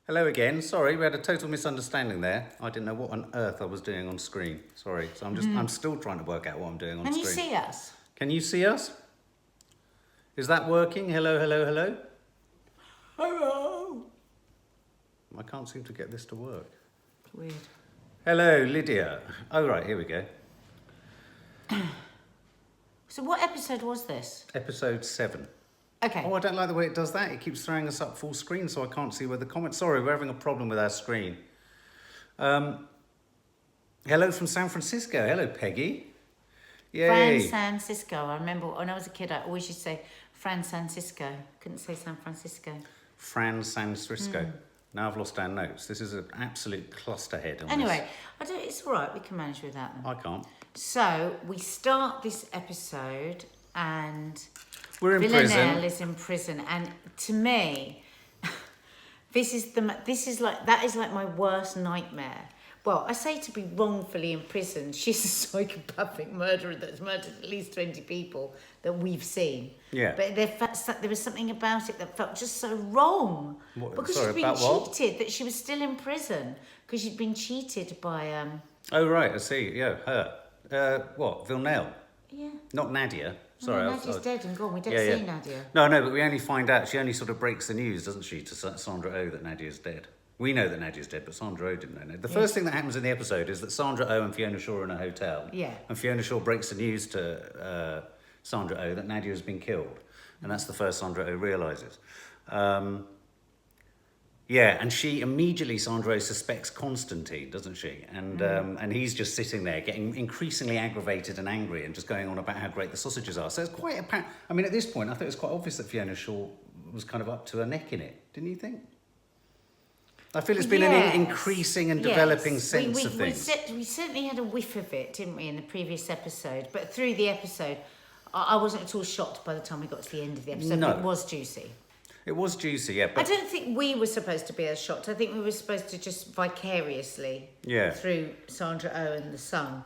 Hello again. Sorry, we had a total misunderstanding there. I didn't know what on earth I was doing on screen. Sorry. So I'm still trying to work out what I'm doing on Can screen. you see us? Can you see us? Is that working? Hello, hello, hello? Hello. I can't seem to get this to work. Weird. Hello, Lydia. Oh, right, here we go. So what episode was this? Episode 7. Okay. Oh, I don't like the way it does that. It keeps throwing us up full screen, so I can't see where the comments... Sorry, we're having a problem with our screen. Hello from San Francisco. Hello, Peggy. Yay. San Francisco. I remember when I was a kid, I always used to say San Francisco. Couldn't say San Francisco. San Francisco. Now I've lost our notes. This is an absolute clusterhead. Anyway, it's all right. We can manage without them. I can't. So we start this episode and... We're in Villanelle prison. is in prison, and to me, that is like my worst nightmare. Well, I say to be wrongfully imprisoned. She's a psychopathic murderer that's murdered at least 20 people that we've seen. Yeah. But there was something about it that felt just so wrong. Because sorry, she'd been about what? cheated, that she was still in prison because she'd been cheated by Oh, right, I see. Yeah, her. What? Villanelle? yeah. Not Nadia. Sorry. Nadia's dead and gone. We don't Yeah, see yeah. Nadia. No, but we only find out, she only sort of breaks the news, doesn't she, to Sandra Oh that Nadia's dead. We know that Nadia's dead, but Sandra Oh didn't know. The first thing that happens in the episode is that Sandra Oh and Fiona Shaw are in a hotel. Yeah. And Fiona Shaw breaks the news to Sandra Oh that Nadia has been killed. And that's the first Sandra Oh realises. Yeah, and she immediately, Sandra Oh suspects Constantine, doesn't she? And he's just sitting there getting increasingly aggravated and angry and just going on about how great the sausages are. So it's quite apparent. I mean, at this point, I thought it was quite obvious that Fiona Shaw was kind of up to her neck in it. Didn't you think? I feel it's been an increasing and developing sense of things. We certainly had a whiff of it, didn't we, in the previous episode? But through the episode, I wasn't at all shocked by the time we got to the end of the episode. No. It was juicy. It was juicy, yeah. I don't think we were supposed to be as shocked. I think we were supposed to just vicariously, through Sandra Oh and the son,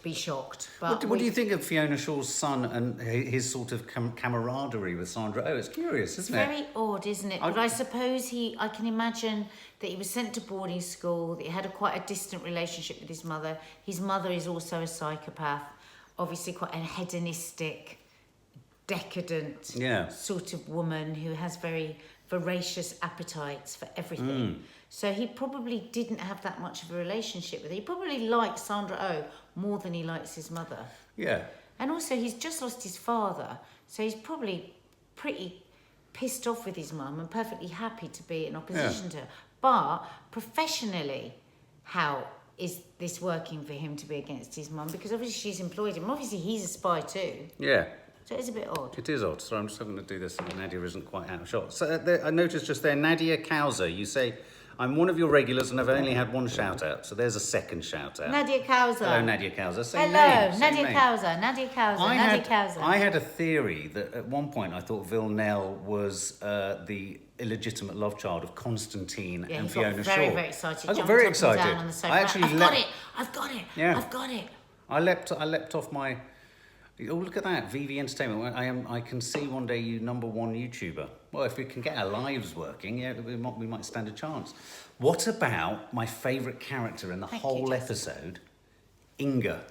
be shocked. But what do you think of Fiona Shaw's son and his sort of camaraderie with Sandra Oh? It's curious, isn't it? It's very odd, isn't it? But I suppose I can imagine that he was sent to boarding school, that he had quite a distant relationship with his mother. His mother is also a psychopath, obviously quite a hedonistic, decadent sort of woman who has very voracious appetites for everything. So he probably didn't have that much of a relationship with her. He probably likes Sandra Oh more than he likes his mother. Yeah. And also he's just lost his father, so he's probably pretty pissed off with his mum and perfectly happy to be in opposition to her. But professionally, how is this working for him to be against his mum? Because obviously she's employed him. Obviously he's a spy too. Yeah. So it's a bit odd. It is odd. So I'm just having to do this so that Nadia isn't quite out of shot. So I noticed just there, Nadia Sawalha, you say, I'm one of your regulars and I've only had one shout out. So there's a second shout out. Nadia Sawalha. Hello, Nadia Sawalha. Same Hello, name. Same Nadia name. Sawalha. Nadia Sawalha. I had a theory that at one point I thought Villanelle was the illegitimate love child of Constantine and Fiona Shaw. Very, very excited. I got Jumped very up and excited. down on the sofa. I actually I've got it. I've got it. I leapt off my... Oh, look at that, VV Entertainment. I can see one day you #1 YouTuber. Well, if we can get our lives working, we might stand a chance. What about my favourite character in the whole episode, Inga?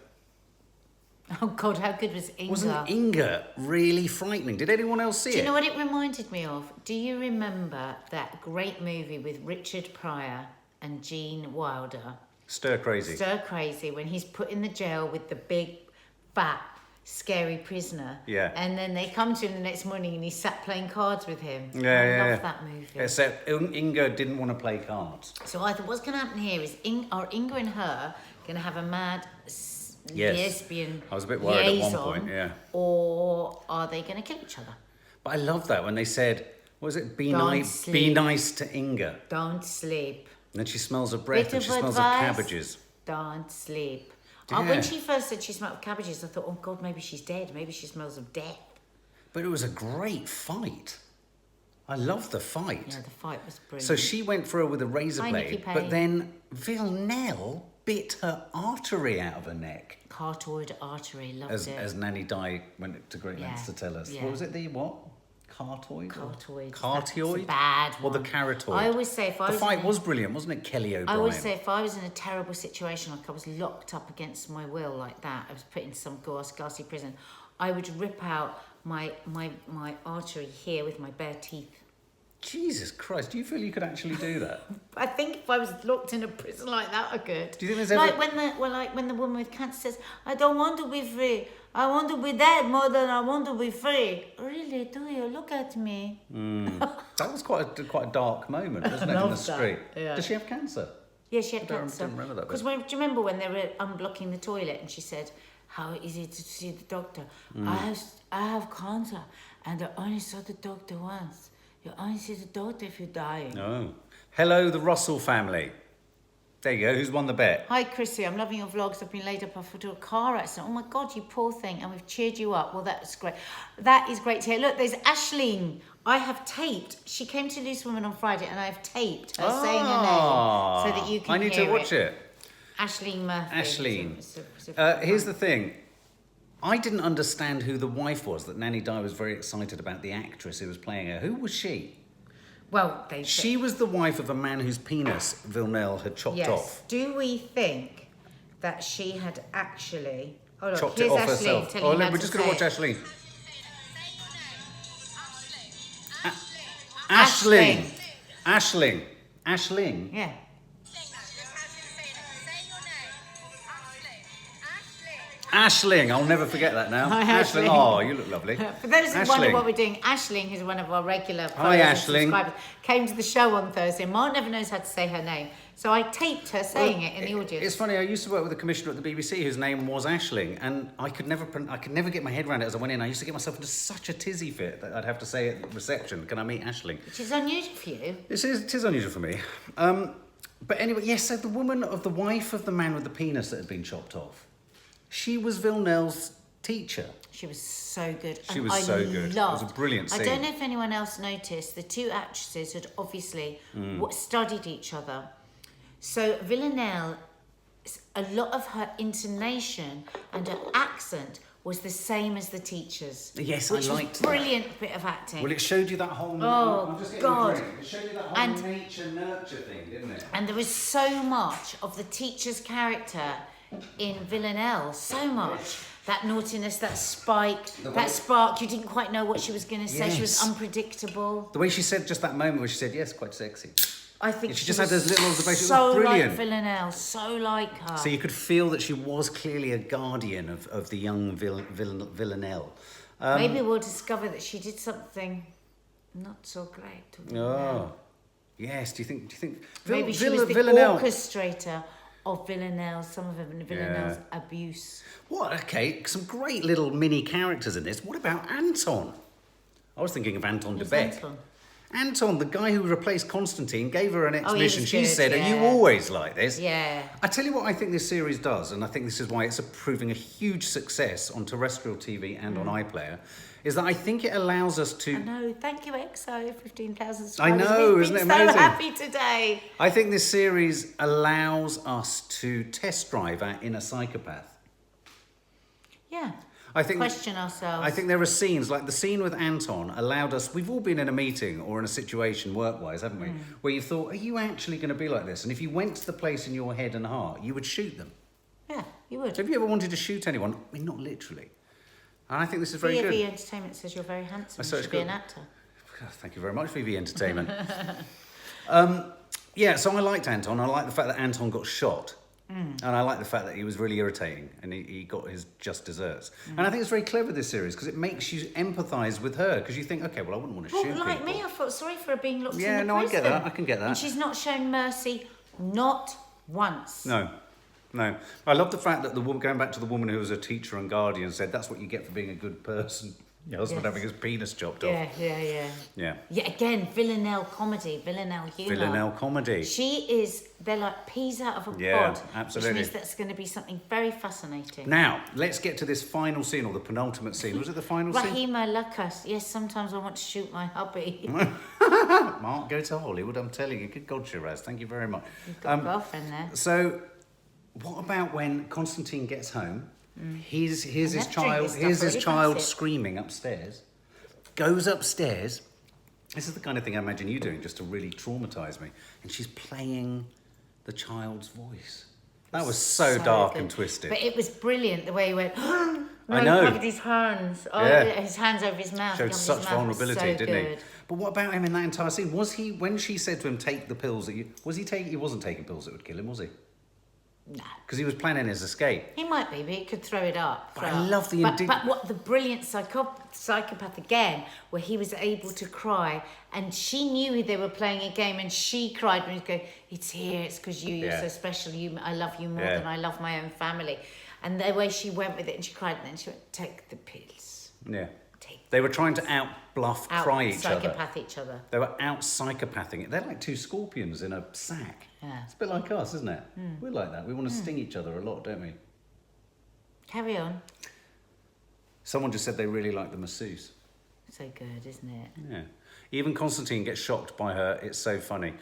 Oh, God, how good was Inga? Wasn't Inga really frightening? Did anyone else see it? Do you know what it reminded me of? Do you remember that great movie with Richard Pryor and Gene Wilder? Stir Crazy. Stir Crazy, when he's put in the jail with the big, fat, scary prisoner. Yeah. And then they come to him the next morning and he's sat playing cards with him. I love that movie. Except Inga didn't want to play cards. So I thought what's going to happen here is are Inga and her going to have a mad lesbian I was a bit worried liaison, at one point, yeah. Or are they going to kill each other? But I love that when they said, what was it? Be Don't nice to Inga. Don't sleep. And then she smells of breath and she smells advice, of cabbages. Don't sleep. Yeah. When she first said she smelled of cabbages, I thought, oh God, maybe she's dead. Maybe she smells of death. But it was a great fight. I loved the fight. Yeah, the fight was brilliant. So she went for her with a razor Hi, blade, Nikki Payne. but then Villanelle bit her artery out of her neck. Carotid artery, loved it. As Nanny Di went to great lengths to tell us. Yeah. What was it, the what? Cartoid? Cartoid. Cartoid? That's a bad one. Or the caratoid? I always say if I the was fight in a- was brilliant, wasn't it? Kelly O'Brien. I always say if I was in a terrible situation, like I was locked up against my will like that, I was put in some ghastly prison, I would rip out my artery here with my bare teeth. Jesus Christ, do you feel you could actually do that? I think if I was locked in a prison like that, I could. Do you think there's ever... Like when the woman with cancer says, I don't want to be free. I want to be dead more than I want to be free. Really, do you? Look at me. That was quite a dark moment, wasn't it, in the street? Yeah. Does she have cancer? Yeah, she had cancer. I don't remember that bit. Because do you remember when they were unblocking the toilet and she said, how is it to see the doctor? I have cancer and I only saw the doctor once. You only see the doctor if you're dying. Oh. Hello, the Russell family. There you go. Who's won the bet? Hi, Chrissy. I'm loving your vlogs. I've been laid up after a car accident. Oh, my God, you poor thing. And we've cheered you up. Well, that's great. That is great to hear. Look, there's Aisling. I have taped. She came to Loose Women on Friday, and I have taped her saying her name so that you can I need hear to watch it. Aisling Murphy. Aisling. Here's the thing. I didn't understand who the wife was that Nanny Di was very excited about, the actress who was playing her. Who was she? Well, she was the wife of a man whose penis Villanelle had chopped off. Do we think that she had actually... Oh, look, chopped here's it off Aisling herself. telling you how We're to just going to say watch it. Aisling. Aisling. Aisling. Yeah. Aisling, I'll never forget that now. Hi, Aisling. Aisling. Oh, you look lovely. For those who wonder Aisling. what we're doing, Aisling, who's one of our regular Hi, followers and Aisling. subscribers, came to the show on Thursday. Mark never knows how to say her name, so I taped her saying it in the audience. It's funny. I used to work with a commissioner at the BBC whose name was Aisling, and I could never get my head around it as I went in. I used to get myself into such a tizzy fit that I'd have to say at reception, "Can I meet Aisling?" Which is unusual for you. It is unusual for me. But anyway, yes. So the wife of the man with the penis that had been chopped off, she was Villanelle's teacher. She was so good. She was so good. It was a brilliant scene. I don't know if anyone else noticed, the two actresses had obviously studied each other. So Villanelle, a lot of her intonation and her accent was the same as the teacher's. Yes, which I liked was brilliant bit of acting. Well, it showed you that whole... Oh, I'm just getting God. a drink. It showed you that whole And- nature-nurture thing, didn't it? And there was so much of the teacher's character in Villanelle, so much. That naughtiness, that spark, you didn't quite know what she was going to say. She was Yes. unpredictable. The way she said just that moment where she said, yes, quite sexy. I think She just had those little observations. so It was brilliant. like Villanelle, so like her. So you could feel that she was clearly a guardian of the young Villanelle. Maybe we'll discover that she did something not so great to Villanelle. Oh, yes. Do you think Maybe she was the Villanelle? orchestrator of some of Villanelle's abuse. What? Okay, some great little mini characters in this. What about Anton? I was thinking of Anton de Who's Beek. Anton? Anton, the guy who replaced Constantine, gave her an he was exhibition. She good, said, "Are you yeah. always like this?" Yeah. I tell you what I think this series does, and I think this is why it's proving a huge success on terrestrial TV and on iPlayer, is that I think it allows us to... I know. Thank you, EXO, 15,000 I subscribers. know, We've isn't it been amazing? so happy today. I think this series allows us to test drive our inner psychopath. Yeah. I think Question ourselves. I think there are scenes, like the scene with Anton allowed us, we've all been in a meeting or in a situation work-wise, haven't we, where you thought, are you actually going to be like this? And if you went to the place in your head and heart, you would shoot them. Yeah, you would. Have you ever wanted to shoot anyone? I mean, not literally. And I think this is very good. VV Entertainment says you're very handsome. You so it's should be good. an actor. Thank you very much, VV Entertainment. Yeah, so I liked Anton. I like the fact that Anton got shot. And I like the fact that he was really irritating and he got his just desserts. And I think it's very clever, this series, because it makes you empathise with her, because you think, okay, well, I wouldn't want to shoot Well, like people. me, I felt sorry for her being locked in Yeah, the no, I prison. get that. I can get that. And she's not shown mercy, not once. No. I love the fact that the woman, going back to the woman who was a teacher and guardian, said that's what you get for being a good person. Your husband Yes. having his penis chopped Yeah, off. yeah. Yeah. Yeah, again, Villanelle comedy, Villanelle humour. Villanelle comedy. They're like peas out of a Yeah, pod. absolutely. Which means that's going to be something very fascinating. Now, let's get to this final scene, or the penultimate scene. Was it the final scene? Rahima Lucas. Yes, sometimes I want to shoot my hubby. Mark, go to Hollywood, I'm telling you. Good God, Shiraz. Thank you very much. You've got a girlfriend there. So, what about when Constantine gets home? Here's his that drink child. is Here's his really child fancy. screaming upstairs, goes upstairs. This is the kind of thing I imagine you doing just to really traumatise me. And she's playing the child's voice. That was so dark good. and twisted. But it was brilliant the way he went. I know. Look at his hands. Oh, Yeah. his hands over his mouth. Showed such vulnerability, so didn't he? good. But what about him in that entire scene? Was he, when she said to him, take the pills that you... He wasn't taking pills that would kill him, was he? No. Because he was planning his escape. He might be, but he could throw it up. But I love the But what the brilliant psychopath again, where he was able to cry, and she knew they were playing a game, and she cried when he was going, "It's here. It's because you're so special. I love you more than I love my own family." And the way she went with it, and she cried, and then she went, "Take the pills." Yeah. They were trying to cry each other. Psychopath each other. They were psychopathing it. They're like two scorpions in a sack. Yeah. It's a bit like us, isn't it? We're like that. We want to sting each other a lot, don't we? Carry on. Someone just said they really like the masseuse. So good, isn't it? Yeah. Even Constantine gets shocked by her. It's so funny.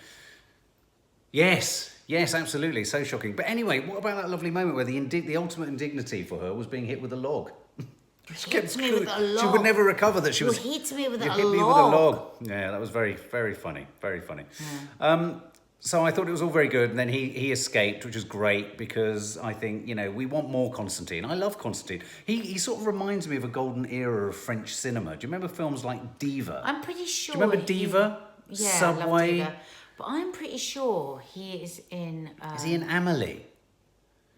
Yes, absolutely. So shocking. But anyway, what about that lovely moment where the ultimate indignity for her was being hit with a log? She hit me with a log. She would never recover that she was... You hit me with a You log. hit me with a log. Yeah, that was very, very funny. Very funny. Yeah. So I thought it was all very good. And then he escaped, which was great because I think, we want more Constantine. I love Constantine. He sort of reminds me of a golden era of French cinema. Do you remember films like Diva? I'm pretty sure. Do you remember Diva? Yeah, Subway? I love Diva. But I'm pretty sure he is in... Is he in Amélie?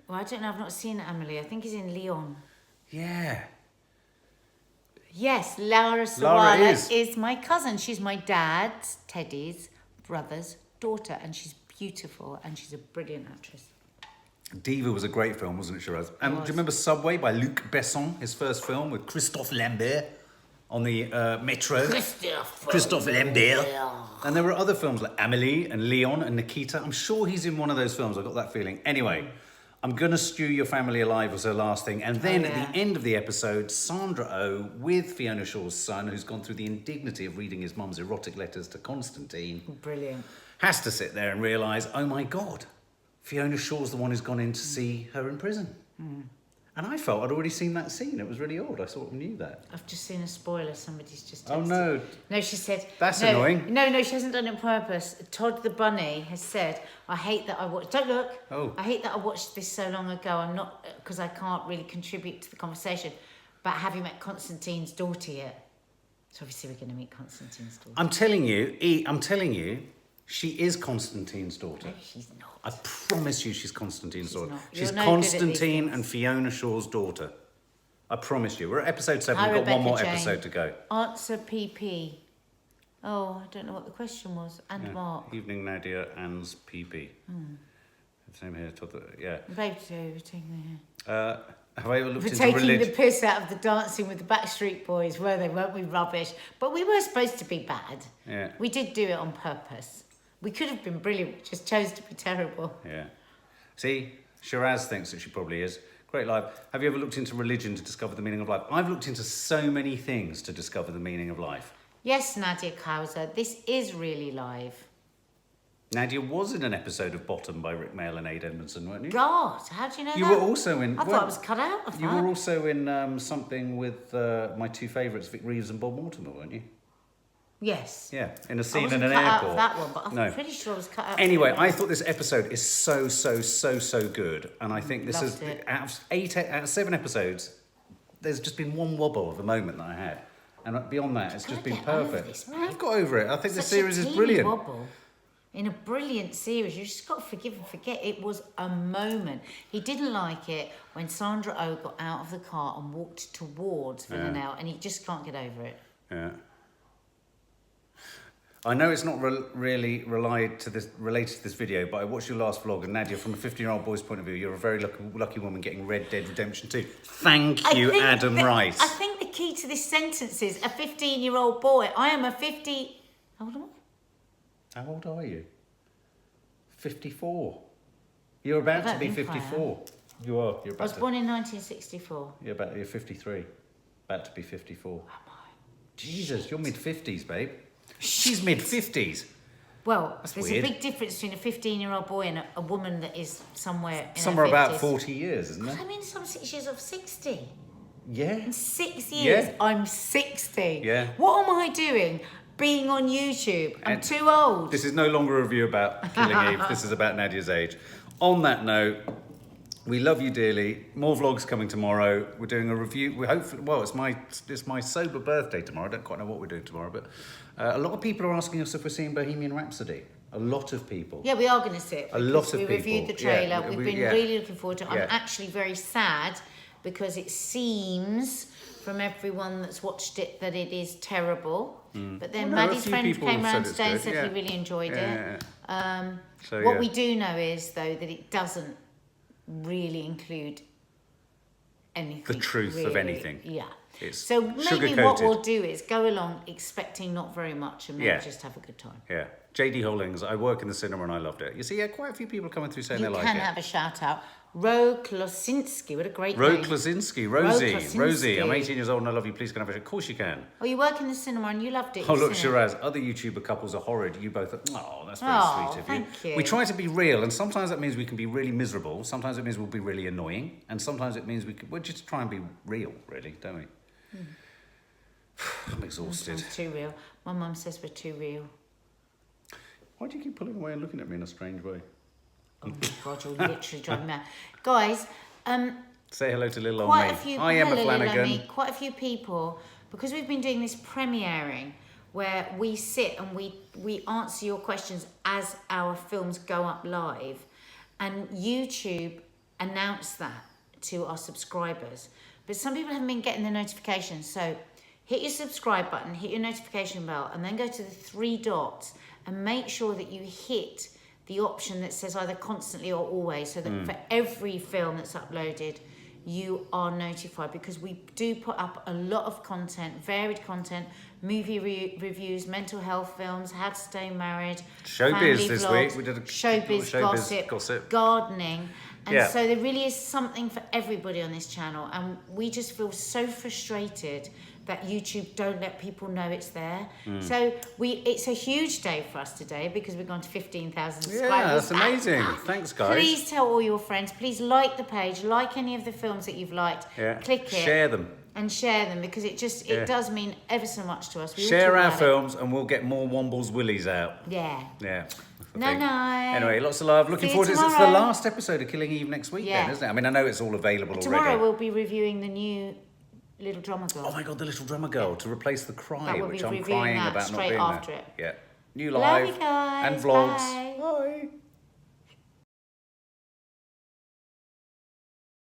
Well, I don't know. I've not seen Amélie. I think he's in Lyon. Yeah. Yes, Laura Sawalha is my cousin. She's my dad's, Teddy's, brother's daughter. And she's beautiful and she's a brilliant actress. Diva was a great film, wasn't it, Shiraz? Do you remember Subway by Luc Besson, his first film with Christophe Lambert on the metro? Christophe Lambert. And there were other films like Amélie and Leon and Nikita. I'm sure he's in one of those films. I got that feeling. Anyway, I'm going to stew your family alive was her last thing. And then at the end of the episode, Sandra Oh with Fiona Shaw's son, who's gone through the indignity of reading his mum's erotic letters to Constantine. Brilliant. Has to sit there and realise, oh my God, Fiona Shaw's the one who's gone in to see her in prison. And I felt I'd already seen that scene. It was really odd. I sort of knew that. I've just seen a spoiler. Somebody's just texted. Oh no. No, she said... That's annoying. No, she hasn't done it on purpose. Todd the bunny has said, I hate that I watched... Don't look. Oh. I hate that I watched this so long ago. I'm not... Because I can't really contribute to the conversation. But have you met Constantine's daughter yet? So obviously we're going to meet Constantine's daughter. I'm telling you, she is Constantine's daughter. No, she's not. I promise you she's Constantine's daughter. not. She's You're no good at these Constantine things. and Fiona Shaw's daughter. I promise you. We're at episode 7. Hi, We've got one more Rebecca Jane. episode to go. Answer PP. Oh, I don't know what the question was. And Mark. Evening, Nadia, Anne's PP. Same here. Yeah. Babe, we're taking Have I ever looked We're into taking religion? the piss out of the dancing with the Backstreet Boys, were they? Weren't we rubbish? But we were supposed to be bad. Yeah. We did do it on purpose. We could have been brilliant, we just chose to be terrible. Yeah. See, Shiraz thinks that she probably is. Great life. Have you ever looked into religion to discover the meaning of life? I've looked into so many things to discover the meaning of life. Yes, Nadia Sawalha, this is really live. Nadia was in an episode of Bottom by Rick Mail and Aid Edmondson, weren't you? God, how do you know You that? were also in... I thought I was cut out of You that. were also in something with my two favourites, Vic Reeves and Bob Mortimer, weren't you? Yes. Yeah, in a I scene in wasn't an cut out airport. of that one, but I'm No. pretty sure I was cut out. Anyway, of I thought this episode is so good, and I think this is Loved it. out of 7 episodes. There's just been one wobble of a moment that I had, and beyond that, it's just been get over perfect. this, I've got over it. I think the Such a series is teeny brilliant. wobble. In a brilliant series, you just got to forgive and forget. It was a moment. He didn't like it when Sandra Oh got out of the car and walked towards Villanelle, and he just can't get over it. Yeah. I know it's not really related to this video, but I watched your last vlog, and Nadia, from a 15-year-old boy's point of view, you're a very lucky woman getting Red Dead Redemption 2. Thank you, Adam Rice. I think the key to this sentence is a 15-year-old boy. I am a 50... How old am I? How old are you? 54. You're about I to be don't think I 54. You are. You're about I was to. born in 1964. You're 53. About to be 54. Am I? Jesus, you're mid-50s, babe. She's mid-50s. Well, That's there's weird. a big difference between a 15-year-old boy and a woman that is somewhere in Somewhere her 50s. about 40 years, isn't there? I mean, some 6 years of 60. Yeah. In 6 years, Yeah. I'm 60. Yeah. What am I doing? Being on YouTube. I'm And too old. This is no longer a review about Killing Eve. This is about Nadia's age. On that note, we love you dearly. More vlogs coming tomorrow. We're doing a review. We hopefully, well, it's my sober birthday tomorrow. I don't quite know what we're doing tomorrow, but a lot of people are asking us if we're seeing Bohemian Rhapsody. A lot of people. Yeah, we are going to see it. A lot of we people. reviewed the trailer. Yeah, We've we- been yeah. really looking forward to it. I'm Yeah. actually very sad because it seems from everyone that's watched it that it is terrible. But then Well, no, a Maddie's few friend people came have round said it's today and good, said yeah. he really enjoyed Yeah, it. So, What yeah. we do know is, though, that it doesn't really include anything. The truth of really. anything. Yeah. It's So maybe what sugar-coated. we'll do is go along expecting not very much and maybe Yeah. just have a good time. Yeah. JD Holdings, I work in the cinema and I loved it. You see, yeah, quite a few people coming through saying You they like can it. have a shout out. Ro Klosinski, what a great Ro name. Klosinski, Ro Rosie, Klosinski. Rosie, I'm 18 years old and I love you, please can I have a Of course you can. Oh, you work in the cinema and you loved it. Oh you've look, seen it. Shiraz, other YouTuber couples are horrid. You both are, oh, that's very Oh, sweet of thank you. We try to be real and sometimes that means we can be really miserable, sometimes it means we'll be really annoying, and sometimes it means we'll just try and be real, really, don't we? I'm exhausted. Sounds too real. My mum says we're too real. Why do you keep pulling away and looking at me in a strange way? Oh my God, you're literally driving me mad. Guys, Say hello to little old quite me. a few, Hi, Emma hello, little Flanagan. Emmy, quite a few people, because we've been doing this premiering where we sit and we answer your questions as our films go up live, and YouTube announced that to our subscribers. But some people haven't been getting the notifications, so hit your subscribe button, hit your notification bell, and then go to the 3 dots and make sure that you hit the option that says either constantly or always, so that for every film that's uploaded, you are notified, because we do put up a lot of content, varied content, movie reviews, mental health films, how to stay married, Showbiz family this vlogs, week. We did a showbiz, gossip, gardening. And Yeah. so there really is something for everybody on this channel, and we just feel so frustrated that YouTube don't let people know it's there. So it's a huge day for us today because we've gone to 15,000 subscribers. Yeah, that's amazing. Thanks, guys. Please tell all your friends. Please like the page, like any of the films that you've liked. Yeah. Click it. Share them. And share them, because it does mean ever so much to us. We all Share talk our about it. films and we'll get more Wombles Willies out. Yeah. Yeah. that's the No, thing. no. Anyway, lots of love. Looking See you forward to it. It's the tomorrow. last episode of Killing Eve next week, Yeah. then, isn't it? I mean, I know it's all available Tomorrow already. we'll be reviewing the new Little Drummer Girl. Oh my God, the little drummer girl to replace the cry, That we'll which be I'm reviewing crying that about not straight being after there. it. Yeah. New Love live you guys. and vlogs. Bye. Bye.